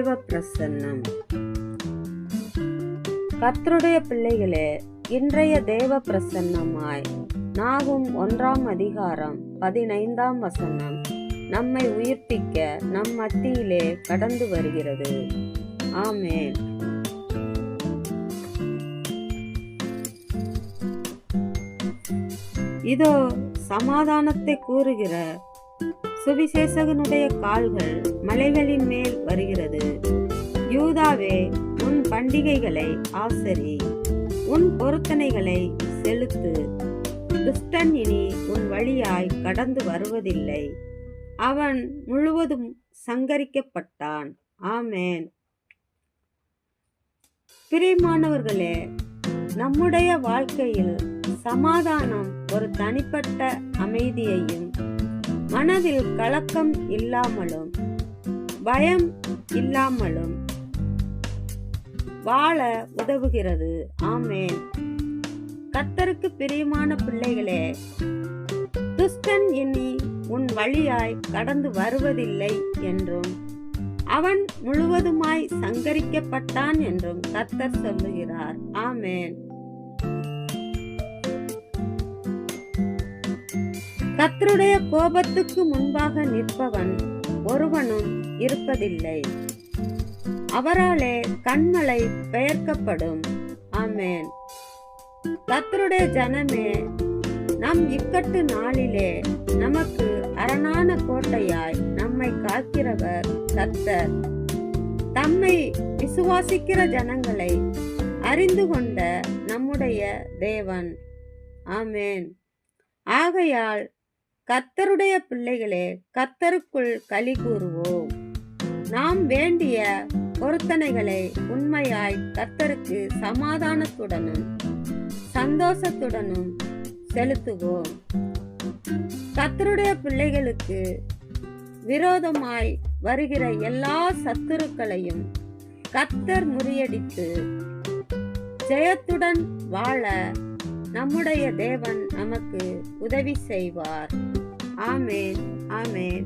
தேவ பிரசன்னம். கர்த்தருடைய பிள்ளைகளே, இன்றைய தேவ பிரசன்னமாய் நாகும் 1 அதிகாரம் 15 வசனம் நம்மை உயிர்ப்பிக்க நம் மத்தியிலே கடந்து வருகிறது. ஆமென். இதோ சமாதானத்தை கூறுகிற சுவிசேஷகனுடைய கால்கள் மலைகளின் மேல் வருகிறது. யூதாவே, உன் பண்டிகைகளை ஆசரி, உன் பொருத்தனைகளை செலுத்து. துஷ்டன் இனி உன் வழியாய் கடந்து வருவதில்லை. அவன் முழுவதும் சங்கரிக்கப்பட்டான். ஆமென். பிரியமானவர்களே, நம்முடைய வாழ்க்கையில் சமாதானம் ஒரு தனிப்பட்ட அமைதியையும், மனதில் கலக்கம் இல்லாமலும் பயம் இல்லாமலும் வாழ உதவுகிறது. ஆமென். கர்த்தருக்கு பிரியமான பிள்ளைகளே, துஷ்டன் இனி உன் வழியாய் கடந்து வருவதில்லை என்றும் அவன் முழுவதுமாய் சங்கரிக்கப்பட்டான் என்றும் கர்த்தர் சொல்லுகிறார். ஆமென். கர்த்தருடைய கோபத்துக்கு முன்பாக நிற்பவன் ஒருவனும் இருப்பதில்லை. அவராலே கன்மலை பெயர்க்கப்படும். ஆமென். கர்த்தருடைய ஜனமே, நம் இக்கட்டு நாளிலே நமக்கு அரணான கோட்டையாய் நம்மை காக்கிறவர் கர்த்தர். தம்மை விசுவாசிக்கிற ஜனங்களை அறிந்து கொண்ட நம்முடைய தேவன். ஆமென். ஆகையால் கர்த்தருடைய பிள்ளைகளே, கர்த்தருக்குள் களி கூறுவோம். நாம் வேண்டிய பொருத்தனைகளை உண்மையாய் கர்த்தருக்கு சமாதானத்துடனும் சந்தோஷத்துடனும் செலுத்துவோம். கர்த்தருடைய பிள்ளைகளுக்கு விரோதமாய் வருகிற எல்லா சத்துருக்களையும் கர்த்தர் முறியடித்து ஜெயத்துடன் வாழ நம்முடைய தேவன் நமக்கு உதவி செய்வார். ஆமென். ஆமென்.